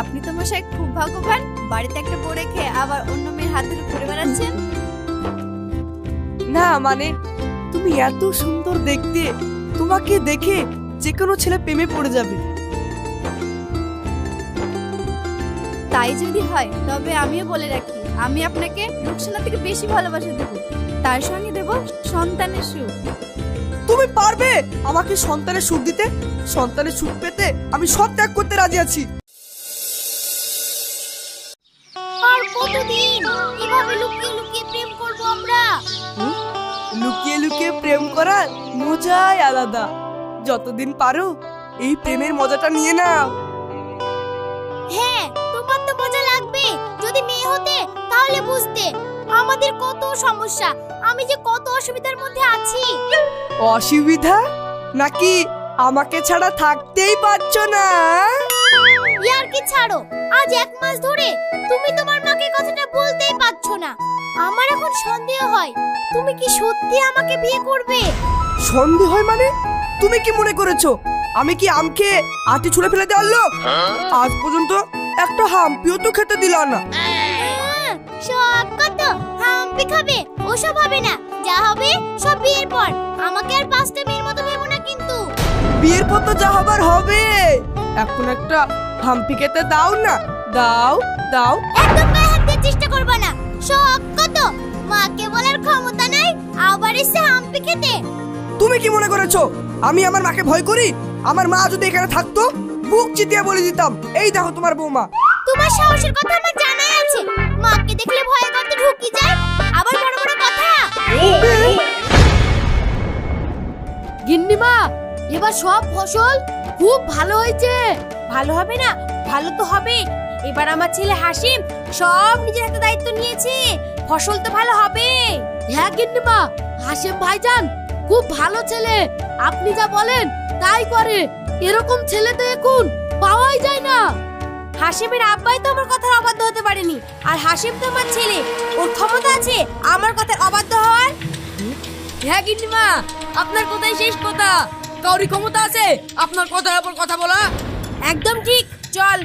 আপনি তো মশাই খুব ভাগ্যবান, বাড়িতে একটা বউ রেখে আবার অন্য মেয়ের হাত ধরে ঘুরে বেড়াচ্ছেন। না মানে তুমি এত সুন্দর দেখতে, তোমাকে দেখে যে কোনো ছেলে প্রেমে পড়ে যাবে। তাই যদি হয় তবে আমিও বলে রাখি, আমি আপনাকে রুকসানা থেকে বেশি ভালোবাসা দেব, তার সঙ্গে দেব সন্তানের সুখ। তুমি পারবে আমাকে সন্তানের সুখ দিতে? সন্তানের সুখ পেতে আমি সব ত্যাগ করতে রাজি আছি। আর কতদিন এভাবে লুকিয়ে লুকিয়ে প্রেম করব আমরা? লুকিয়ে লুকিয়ে প্রেম করার মজাই আলাদা। যতদিন পারো এই প্রেমের মজাটা নিয়ে নাও। হ্যাঁ, তোমার তো মজা লাগবে। যদি মেয়ে হতে তাহলে বুঝতে আমাদের কত সমস্যা, আমি যে কত অসুবিধার মধ্যে আছি। অসুবিধা নাকি আমাকে ছাড়া থাকতেই পারছো না? ইয়ার কি ছাড়ো, আজ 1 মাস ধরে তুমি তোমার মাকে কথাটা বলতেই পারছো না। আমার এখন সন্দেহ হয় তুমি কি সত্যি আমাকে বিয়ে করবে। সন্দেহ হয় মানে? তুমি কি মনে করেছো আমি কি আমকে আটি ছুঁড়ে ফেলে দেওয়ার লোক? আজ পর্যন্ত একটা হাম্পিও তো খেতে দিলা না। সব কত হাম্পি খাবে, ওসব হবে না। যা হবে সব বিয়ের পর। আমাকে আর 5টা মেয়ের মতো ভেবো না কিন্তু। বিয়ের পর তো যা হবার হবে। এখন একটা হাম্পি খেতে দাও না, দাও দাও। একদম গায়ে হাত দিয়ে চেষ্টা করবে না। সব কত মাকে বলার ক্ষমতা নাই, আবার এসে হাম্পি খেতে। তুমি কি মনে করেছো আমি আমার মাকে ভয় করি? আমার মা যদি এখানে থাকতো বুক চিতিয়ে বলে দিতাম, এই দেখো তোমার বৌমা। তোমার সাহসের কথা আমার জানাই আছে। মাকে দেখলে ভয় করতে ঢুকি যায়, আবার বড় বড় কথা। গিন্নিমা, এবার সব ফসল খুব ভালো হয়েছে। ভালো হবে না? ভালো তো হবে। এবার আমার ছেলে হাসিম সব নিজের হাতে দায়িত্ব নিয়েছে, ফসল তো ভালো হবে। হ্যাঁ গিন্নিমা, হাসেম ভাইজান খুব ভালো ছেলে। আপনি যা বলেন তাই করে। এরকম ছেলে তো এখন পাওয়াই যায় না। হাসিমের আব্বাই তো আমার কথার অবাধ্য হতে পারেনি, আর হাসিম তো আমার ছেলে, ওর ক্ষমতা আছে আমার কথার অবাধ্য হওয়ার। হ্যাঁ গিন্নিমা, আপনার কথাই শেষ কথা। কাউরি ক্ষমতা আছে আপনার কথার উপর কথা বলা? একদম ঠিক। চল।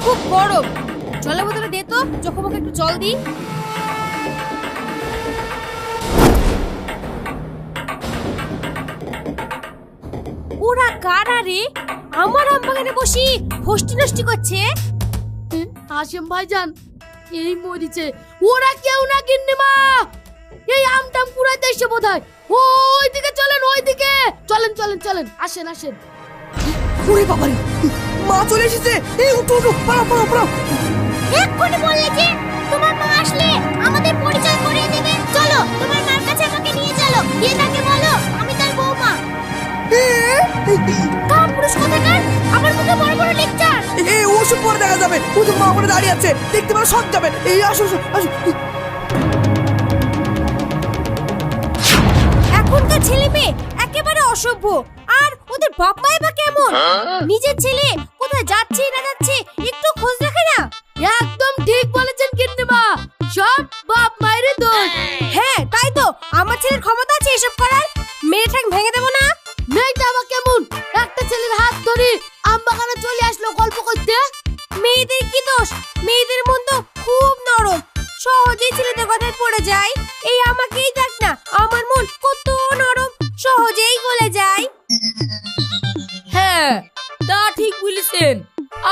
খুব গরম, জলের বোতলে দে তো, চোখে মুখে একটু জল দি। ওরা কারা রে? আমার আম বাগানে বসি হোস্টি নষ্টি করছে। হাসেম ভাইজান এই মরিছে। ওরা কেউ না গিন্নিমা, এই আমটাম কুড়াইতে এসে বোধহয়। ওইদিকে চলেন, ওইদিকে চলেন চলেন চলেন, আসেন আসেন। ওরে বাবারে, মা চলে এসেছে। এই উঠো উঠো, পালাও পালাও পালাও। এক্ষুনি বললে যে তোমার মা আসলে আমাদের পরিচয় করিয়ে দেবে। চলো তোমার মার কাছে আমাকে নিয়ে চলো, গিয়ে তাকে বলো আমি তার বৌমা। কাম পুরুষ কোথাকার, আমার মুখে বড় বড় লেকচার। এই ওসব পরে দেখা যাবে। ও তো মা ওখানে দাঁড়িয়ে আছে, দেখতে পেলে সব যাবে। এই আসো আসো আসো। এখনকার ছেলে মেয়ে একেবারে অসভ্য, আর ওদের বাপ মাই বা কেমন? নিজের ছেলে কোথায় যাচ্ছে না যাচ্ছে একটু খোঁজ রাখে না। একদম ঠিক বলেছেন গিন্নিমা, সব বাপ মায়ের দোষ। হ্যাঁ তাই তো, আমার ছেলের ক্ষমতা আছে এসব করার। মেয়ে ঠ্যাং ভেঙে দেবো না। মেয়েটা আবার কেমন? একটা ছেলের হাত ধরে আম বাগানে চলে আসলো গল্প করতে। মেয়েদের কি দোষ? মেয়েদের মন তো খুব নরম, সহজেই ছেলেদের কথায় পড়ে যায়। এই আমাকেই দেখ না, আমার মন কত নরম, সহজেই গলে যায়। হ্যাঁ তা ঠিক বলেছেন।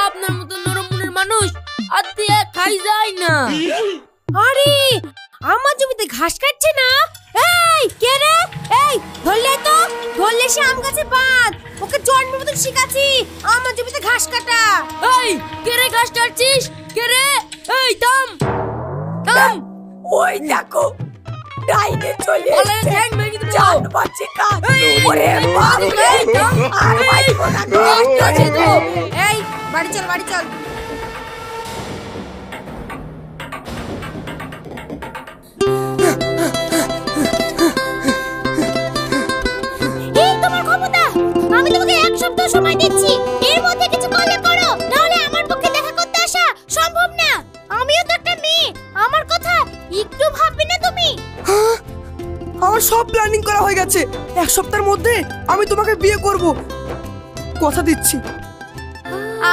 আপনার মতো নরম মনের মানুষ আর দিয়ে খাই যায় না। আরে আমার জমিতে ঘাস কাটছে না। এই কে রে? এই ধরলে তো, ধরলে সে আম গাছে বাঁধ। ওকে জন্মের মতন শিখাচ্ছি আমার জমিতে ঘাস কাটা। এই কে রে ঘাস কাটছিস? কে রে? এই থাম থাম। ওই দেখো ডাইনে চলে বলে ঠ্যাং ভেঙে দেবো। জান বাঁচে কাজ। ওরে বাপ রে, এই থাম। আর বাইবো না গো। কষ্ট আছে তো। এই বাড়ি চল, বাড়ি চল। এই তোমার ক্ষমতা, আমি তোমাকে 1 সপ্তাহ সময় দিচ্ছি। এর মধ্যে কিছু করলে করো, নাহলে আমার পক্ষে দেখা করতে আসা সম্ভব না। আমিও তো একটা মেয়ে, আমার কথা একটু ভাববে না তুমি? আমার আমার সব প্ল্যানিং করা হয়ে গেছে। 1 সপ্তাহের মধ্যে আমি তোমাকে বিয়ে করব, কথা দিচ্ছি।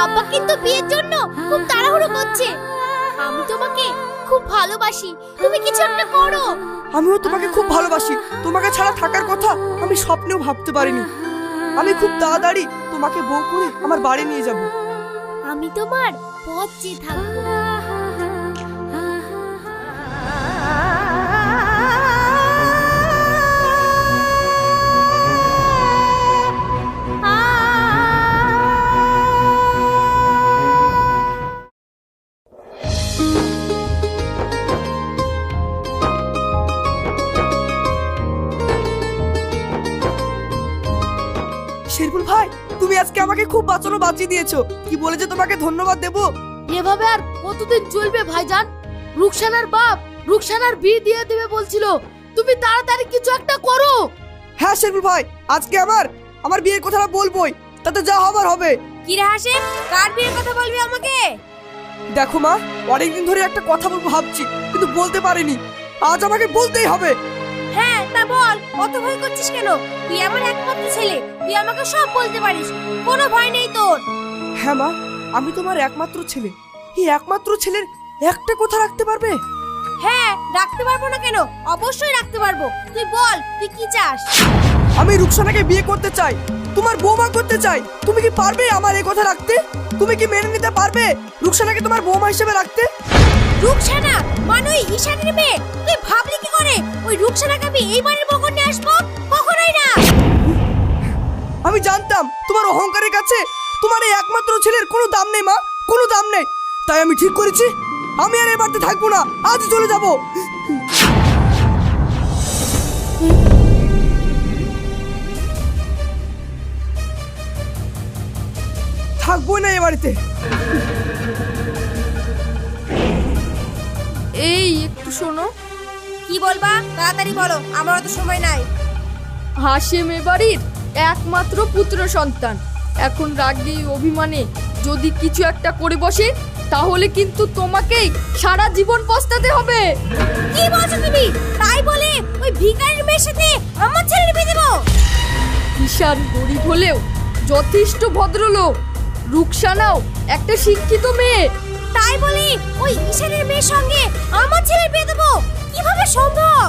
আব্বা কিন্তু বিয়ের জন্য খুব তাড়াহুড়ো করছে। আমি তোমাকে খুব ভালোবাসি, তুমি কিছু একটা করো। আমিও তোমাকে খুব ভালোবাসি, তোমাকে ছাড়া থাকার কথা আমি স্বপ্নেও ভাবতে পারিনি। আমি খুব তাড়াতাড়ি তোমাকে বউ করে আমার বাড়ি নিয়ে যাব। আমি তোমার পথ চেয়ে থাকবো। শেরপুর ভাই, তুমি আজকে আমাকে খুব বাঁচিয়ে দিয়েছো। কি বলে যে তোমাকে ধন্যবাদ দেবো। এভাবে আর কতদিন চলবে ভাইজান? রুকসানার বাপ রুকসানার বিয়ে দিয়ে দেবে বলছিল, তুমি তাড়াতাড়ি কিছু একটা করো। হ্যাঁ শেরপুর ভাই, আজকে আমার বিয়ের কথাটা বলবোই, তাতে যা হবার হবে। কি রে হাসেম, কার বিয়ের কথা বলবি আমাকে? দেখো মা, অনেকদিন ধরে একটা কথা বলবো ভাবছি, কিন্তু বলতে পারিনি। আজ আমাকে বলতেই হবে। হ্যাঁ তা বল, অত ভয় করছিস কেন? তুই আমার একমাত্র ছেলে, তুই আমাকে সব বলতে পারিস, কোনো ভয় নেই তোর। হ্যাঁ মা, আমি তোমার একমাত্র ছেলে। এই একমাত্র ছেলের একটা কথা রাখতে পারবে? হ্যাঁ, রাখতে পারবো না কেন? অবশ্যই রাখতে পারবো। তুই বল, তুই কি চাস? আমি রুকসানাকে বিয়ে করতে চাই, তোমার বৌমা করতে চাই। তুমি কি পারবে আমার এই কথা রাখতে? তুমি কি মেনে নিতে পারবে রুকসানাকে তোমার বৌমা হিসেবে রাখতে? রুকসানা মানে ওই ঈশানের মেয়ে? তুই ভাবলি কি করে ওই রুকসানাকে আমি এই বাড়ির বকর নিয়ে আসবো? কখনোই না। আমি জানতাম তোমার অহংকারের কাছে তোমার এই একমাত্র ছেলের কোনো দাম নেই মা, কোনো দাম নেই। তাই আমি ঠিক করেছি, আমি আর এই বাড়িতে থাকবো না, আজ চলে যাব। থাকবো না এ বাড়িতে। এই একটু শোনো। কি বলবা? তাড়াতাড়ি বলো, আমার অত সময় নাই। হাসেম এ বাড়ির একমাত্র পুত্র সন্তান। এখন রাগে অভিমানে যদি কিছু একটা করে বসে, তাহলে কিন্তু তোমাকেই সারা জীবন পস্তাতে হবে। কি বলছো তুমি? তাই বলে ওই ভিখারির মেয়ের সাথে আমার ছেলের বিয়ে দেবো? ঈশান গরিব হলেও যথেষ্ট ভদ্রলোক। রুকসানাও একটা শিক্ষিত মেয়ে। তাই বলে ওই ঈশানের মেয়ের সঙ্গে আমার ছেলের বিয়ে দেবো? কিভাবে সম্ভব?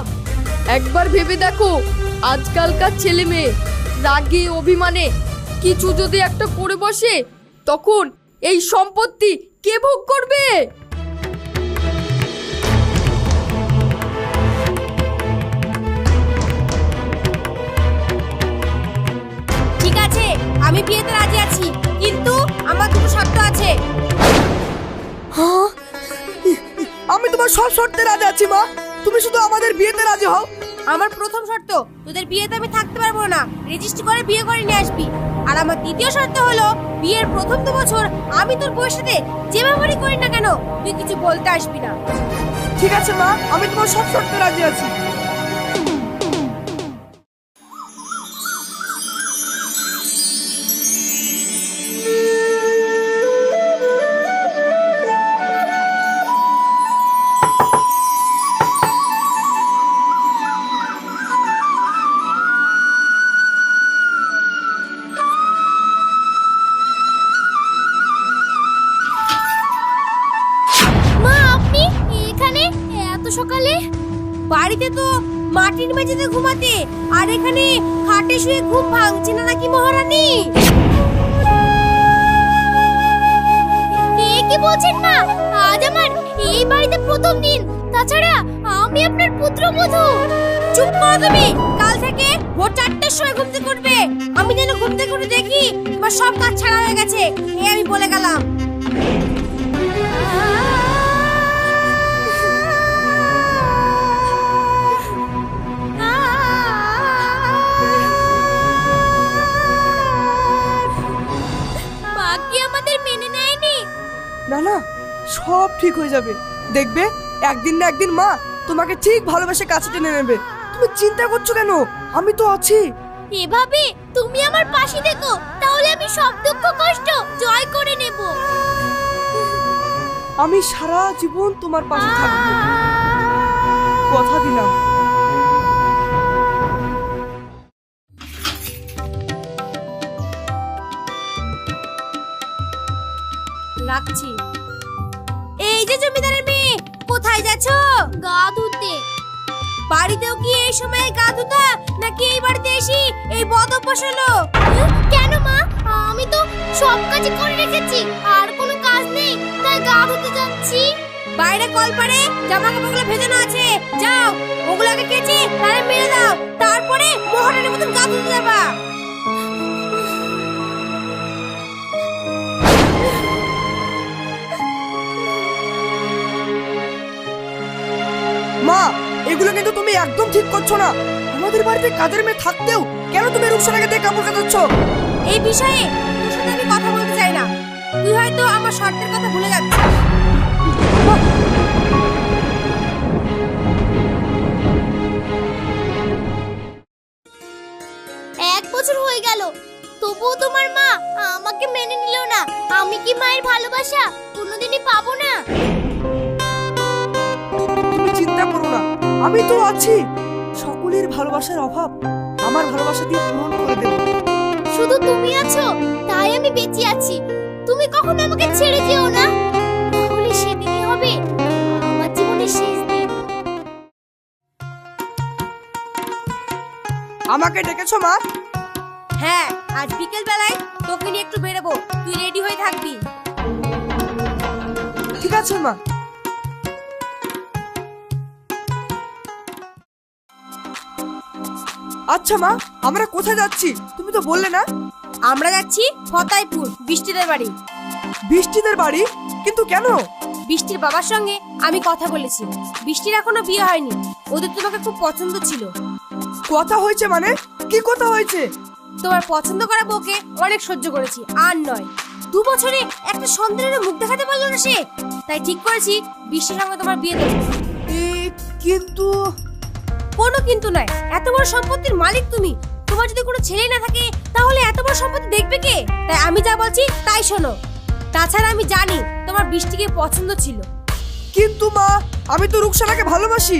একবার ভেবে দেখো, আজকালকার ছেলে মেয়ে রাগে অভিমানে কিছু যদি একটা করে বসে, তখন এই সম্পত্তি কে ভোগ করবে? ঠিক আছে, আমি বিয়েতে রাজি আছি, কিন্তু আমার দুটো শর্ত আছে। হ্যাঁ, আমি তোমার সব শর্তে রাজি আছি মা, তুমি শুধু আমাদের বিয়েতে রাজি হও। আমার প্রথম শর্ত, তোদের বিয়েতে আমি থাকতে পারবো না, রেজিস্ট্রি করে বিয়ে করে নিয়ে আসবি। আর আমার দ্বিতীয় শর্ত হলো, বিয়ের প্রথম 2 বছর আমি তোর বউয়ের সাথে যে ব্যবহারই করি না কেন, তুই কিছু বলতে আসবি না। ঠিক আছে মা, আমি তোমার সব শর্তে রাজি আছি। মা, আপনি এখানে এত সকালে? বাড়িতে তো মাটির মেঝেতে ঘুমাতে, আর এখানে খাটে শুয়ে ঘুম ভাঙছে না নাকি মহারানী? এ কি বলছেন মা? আজ আমার এই বাড়িতে প্রথম দিন, তাছাড়া আমি আপনার পুত্রবধূ। চুপ করো তুমি। কাল থেকে ভোর 4টার সময় ঘুম থেকে উঠবে। আমি যেন ঘুম থেকে উঠে দেখি তোমার সব কাজ ছাড়া হয়ে গেছে, এই আমি বলে গেলাম। মা কি আমাদের মেনে নেয়নি? না না, সব ঠিক হয়ে যাবে, দেখবে একদিন না একদিন মা তোমাকে ঠিক ভালোবেসে কাছে টেনে নেবে। তুমি চিন্তা করছো কেন? আমি তো আছি। এভাবে তুমি আমার পাশে থেকো, তাহলে আমি সব দুঃখ কষ্ট জয় করে নেব। আমি সারা জীবন তোমার পাশে থাকবো, কথা দিলাম। রাখছি। এই যে জমিদারের মেয়ে, কোথায় যাচ্ছো? গা ধুতে। বাড়িতেও কি এই সময়ে গা ধুতা, নাকি এই বাড়িতে এসি এই বদ অভ্যাস হলো? কেন মা, আমি তো সব কাজ করে রেখেছি, আর কোনো কাজ নেই, তাই গা ধুতে যাচ্ছি। বাইরে কল পারে জামা কাপড়গুলো ভেজানো আছে, যাও ওগুলোকে কেচে তারে মেরে দাও, তারপরে মহারানীর মতন গা ধুতে যাবা। মা, এগুলো কিন্তু তুমি একদম ঠিক করছো না। আমাদের বাড়িতে কাজের মেয়ে থাকতেও কেন তুমি রুকসানাকে দিয়ে কাপড় কাচাচ্ছ? এই বিষয়ে তোর সাথে আমি কথা বলতে চাই না। তুই হয়তো আমার শর্তের কথা ভুলে যাচ্ছিস। এক বছর হয়ে গেল, তবুও তোমার মা আমাকে মেনে নিল না। আমি কি মায়ের ভালোবাসা কোনোদিনই পাবো না? তুমি চিন্তা করো না, আমি তো আছি। সকলের ভালোবাসার অভাব আমার ভালোবাসা দিয়ে পূরণ করে দেব। শুধু তুমি আছো, তাই আমি বেঁচে আছি। তুমি কখনো আমাকে ছেড়ে যেও না, তাহলে সেদিনই হবে আমার জীবনের শেষ দিন। আমাকে ডেকেছো মা? হ্যাঁ, আজ বিকেল বেলায় তোকে নিয়ে একটু বেরোবো, তুই রেডি হয়ে থাকবি। ঠিক আছে মা। আচ্ছা মা, আমরা কোথায় যাচ্ছি তুমি তো বললে না? আমরা যাচ্ছি ফতাইপুর, বৃষ্টিদের বাড়ি। বৃষ্টিদের বাড়ি? কিন্তু কেন? বৃষ্টির বাবার সঙ্গে আমি কথা বলেছি, বৃষ্টির এখনো বিয়ে হয়নি, ওদের তোমাকে খুব পছন্দ ছিল। কথা হয়েছে মানে? কি কথা হয়েছে? তোমার পছন্দ করা বউকে অনেক সহ্য করেছি, আর নয় 2 বছরে একটা সন্তানের মুখ দেখাতে পারলো না সে, তাই ঠিক করেছি বৃষ্টির সঙ্গে তোমার বিয়ে দেবো। কিন্তু কোনো কিন্তু নয়, এত বড় সম্পত্তির মালিক তুমি, তোমার যদি কোনো ছেলে না থাকে তাহলে এত বড় সম্পত্তি দেখবে কে? তাই আমি যা বলছি তাই শোনো। তাছাড়া আমি জানি তোমার বৃষ্টিকে পছন্দ ছিল। কিন্তু মা, আমি তো রুকসানাকে ভালোবাসি।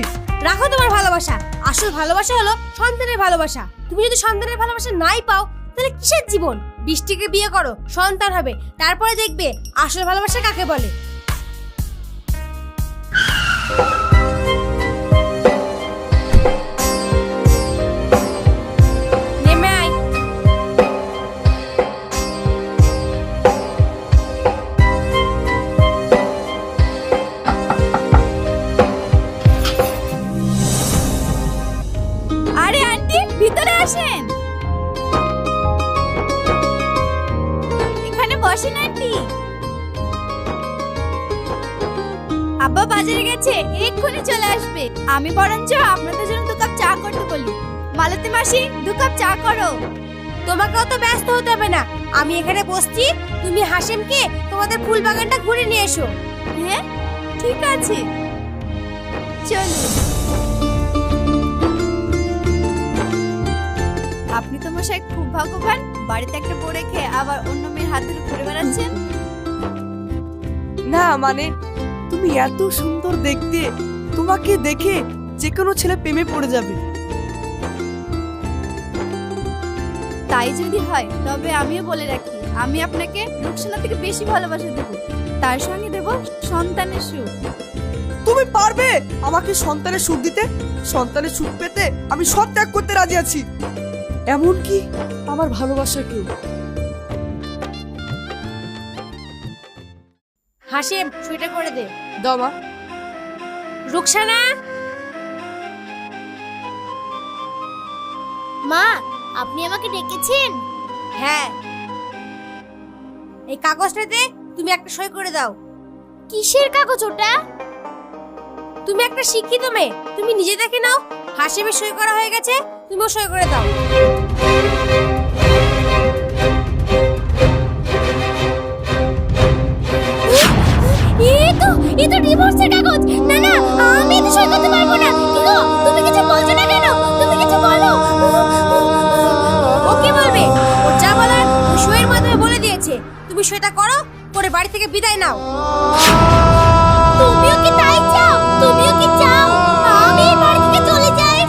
রাখো তোমার ভালোবাসা, আসল ভালোবাসা হলো সন্তানের ভালোবাসা। তুমি যদি সন্তানের ভালোবাসা নাই পাও তাহলে কিসের জীবন? বৃষ্টিকে বিয়ে করো, সন্তান হবে, তারপরে দেখবে আসল ভালোবাসা কাকে বলে। নেমে আয়। আরে আন্টি, ভিতরে আসেন। এখানে বসেন আন্টি। আব্বা বাজারে গেছে, এক্ষুনি চলে আসবে। আমি বরঞ্চ আপনাদের জন্য 2 কাপ চা করতে বলি। মালতী মাসি, 2 কাপ চা করো। তোমাকেও তো ব্যস্ত হতে হবে না, আমি এখানে বসছি, তুমি হাসেমকে তোমাদের ফুল বাগানটা ঘুরে নিয়ে এসো। হ্যাঁ ঠিক আছে, চলো। আপনি তো মশাই খুব ভাগ্যবান, বাড়িতে একটা বউ রেখে আবার অন্য মেয়ের হাত ধরে ঘুরে বেড়াচ্ছেন। না মানে, তুমি এত সুন্দর দেখতে, তোমাকে দেখে যে কোনো ছেলে প্রেমে পড়ে যাবে। তাই যদি হয় তবে আমিও বলে রাখি, আমি আপনাকে রুকসানা থেকে বেশি ভালোবাসা দেব, তার সঙ্গে দেব সন্তানের সুখ। তুমি পারবে আমাকে সন্তানের সুখ দিতে? সন্তানের সুখ পেতে আমি সব ত্যাগ করতে রাজি আছি, এমনকি আমার ভালোবাসাকেও। হাসেম, সুইটা করে দে। দাও মা। রুকসানা। মা, আপনি আমাকে ডেকেছেন? হ্যাঁ, এই কাগজটাতে তুমি একটা সই করে দাও। কিসের কাগজ ওটা? তুমি একটা শিক্ষিত মেয়ে, তুমি নিজে দেখে নাও। হাসেমের সই করা হয়ে গেছে, তুমিও সই করে দাও। এ তো ডিভোর্সের কাগজ। না না, আমি এতে সই করতে পারবো না। কি গো, তুমি কিছু বলছো না কেন? তুমি কিছু বলো। ও কি বলবে? ও যা বলার ও সইয়ের মাধ্যমে বলে দিয়েছে। তুমি সইটা করো, করে বাড়ি থেকে বিদায় নাও। তুমিও কি তাই চাও? তুমিও কি চাও আমি এই বাড়ি থেকে চলে যাই?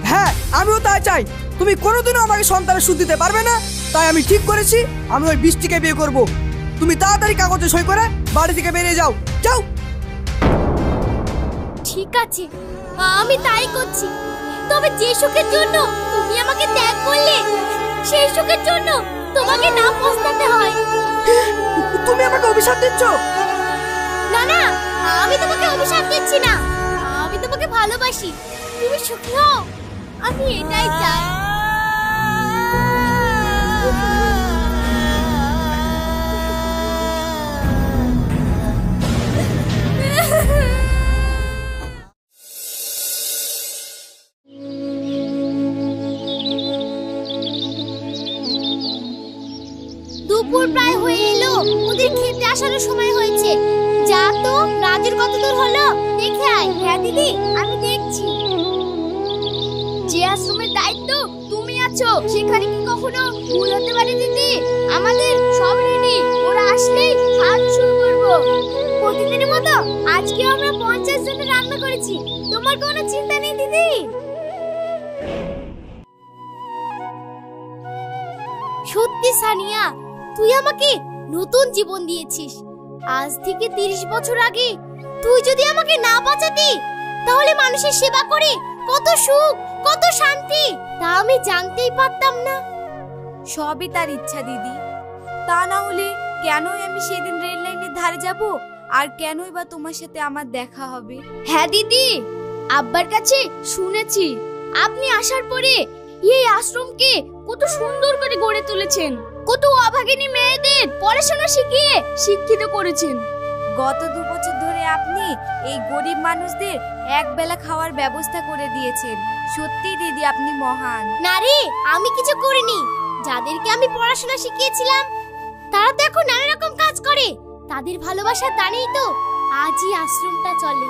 হ্যাঁ, আমিও তাই চাই। তুমি কোনোদিনও আমাকে সন্তানের সুখ দিতে পারবে না, তাই আমি ঠিক করেছি আমি ওই বৃষ্টিকে বিয়ে করব। তুমি তাড়াতাড়ি কাগজে সই করে বাড়ি থেকে বেরিয়ে যাও, যাও। ঠিক আছে, আমি তাই করছি। তবে যে সুখের জন্য তুমি আমাকে ত্যাগ করলে, সেই সুখের জন্য তোমাকে না পস্তাতে হয়। তুমি আমাকে অভিশাপ দিচ্ছ? না না, আমি তোমাকে অভিশাপ দিচ্ছি না, আমি তোমাকে ভালোবাসি। তুমি সুখী হও, আমি এটাই চাই। দুপুর প্রায় হয়ে এলো, ওদের খেতে আসার সময় হয়েছে। যা তো, রাজুর কত দূর হলো দেখে আয়। হ্যাঁ দিদি, আমি দেখছি। যে আশ্রমের দায়িত্ব তুমি আছো, সেখানে কি কখনো ভুল হতে পারে দিদি? আমাদের সব রেডি, ওরা আসলেই কাজ শুরু করব। প্রতিদিনের মতো আজকে আমরা 50 জনের রান্না করেছি, তোমার কোনো চিন্তা নেই দিদি। সত্যি সানিয়া, তুই আমাকে নতুন জীবন দিয়েছিস। আজ থেকে 30 বছর আগে তুই যদি আমাকে না বাঁচাতি, তাহলে মানুষের সেবা করে কত সুখ, কত শান্তি, তা আমি জানতেই পারতাম না। সবই তার ইচ্ছা দিদি। তা না হলে কেনই আমি সেদিন রেল লাইনের ধারে যাব, আর কেনই বা তোমার সাথে আমার দেখা হবে? হ্যাঁ দিদি, আব্বার কাছে শুনেছি আপনি আসার পরে এই আশ্রমকে কত সুন্দর করে গড়ে তুলেছেন, কত অভাগিনী মেয়েদের পড়াশোনা শিখিয়ে শিক্ষিত করেছেন। গত 2 বছর ধরে আপনি এই গরিব মানুষদের একবেলা খাওয়ার ব্যবস্থা করে দিয়েছেন। সত্যি দিদি, আপনি মহান। না রে, আমি কিছু করিনি। যাদেরকে আমি পড়াশোনা শিখিয়েছিলাম তারা তো এখন নানা রকম কাজ করে। তাদের ভালোবাসার দানেই তো আজ এই আশ্রমটা চলে।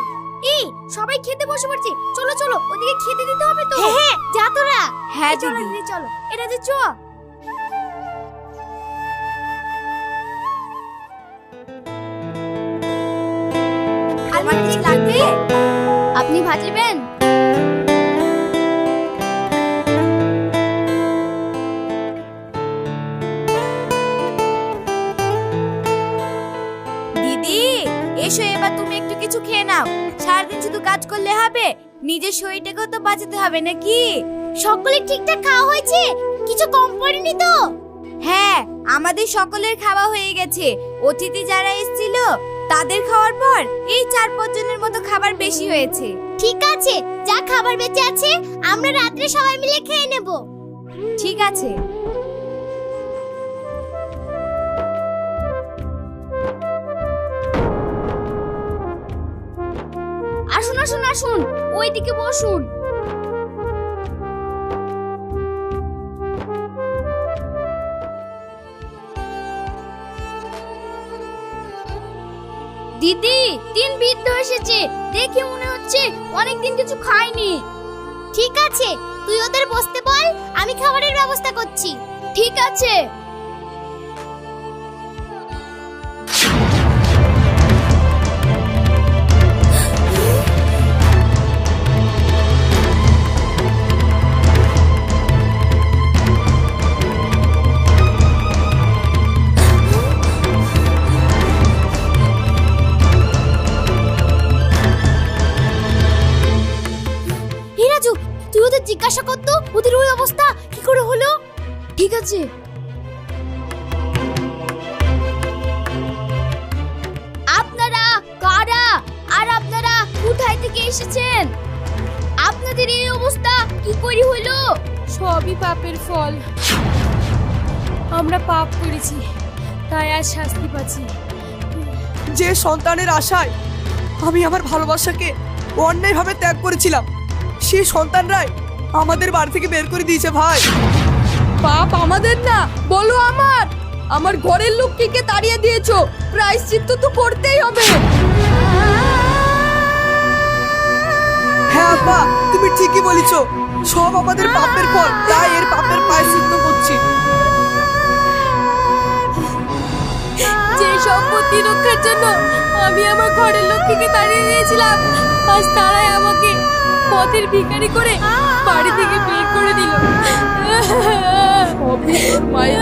এই সবাই খেতে বসে পড়ছে, চলো চলো, ওদিকে খেতে দিতে হবে তো। হ্যাঁ, যা তোরা। হ্যাঁ চলো দিদি। দিদি, চলো। এটা যে চ। আমার কিছু লাগবে? আপনি ভাত নেবেন? দিদি এসো, এবার তুমি একটু কিছু খেয়ে নাও। সারাদিন শুধু কাজ করলে হবে, নিজের শরীরটাকেও তো বাঁচাতে হবে নাকি? সকলে ঠিকঠাক খাওয়া হয়েছে? কিছু কম পড়েনি তো? হ্যাঁ, আমাদের সকলের খাওয়া হয়ে গেছে। অতিথি যারা এসেছিল তাদের খাওয়ার পর এই 4-5 জনের মতো খাবার বেশি হয়েছে। ঠিক আছে, যা খাবার বেঁচে আছে আমরা রাত্রে সবাই মিলে খেয়ে নেব। ঠিক আছে। আসুন আসুন আসুন, ওইদিকে বসুন। দিদি, 3 বৃদ্ধ এসেছে, দেখে মনে হচ্ছে অনেকদিন কিছু খায়নি। ঠিক আছে, তুই ওদের বসতে বল, আমি খাবারের ব্যবস্থা করছি। ঠিক আছে। তুই ওদের জিজ্ঞাসা করতো ওদের ওই অবস্থা কি করে হলো। ঠিক আছে। আপনারা কারা আর আপনারা কোথায় থেকে এসেছেন? আপনাদের এই অবস্থা কি করে হলো? সবই পাপের ফল। আমরা পাপ করেছি, তাই আজ শাস্তি পাচ্ছি। যে সন্তানের আশায় আমি আমার ভালোবাসাকে অন্যায়ভাবে ত্যাগ করেছিলাম, সেই সন্তানরাই আমাদের বাড়ি থেকে বের করে দিয়েছে ভাই। পাপ আমাদের না, বলো আমার। আমার ঘরের লোককে তাড়িয়ে দিয়েছো, প্রায়শ্চিত্ত তো করতেই হবে। হ্যাঁ আব্বা, তুমি ঠিকই বলেছো, সব আমাদের পাপের ফল, তাই এর পাপের প্রায়শ্চিত্ত করছি। যে সম্পত্তি রক্ষার জন্য আমি আমার ঘরের লক্ষ্মীকে তাড়িয়ে দিয়েছিলাম, আজ তারাই আমাকে পথের ভিখারি করে বাড়ি থেকে বের করে দিল। সবই তোর মায়ের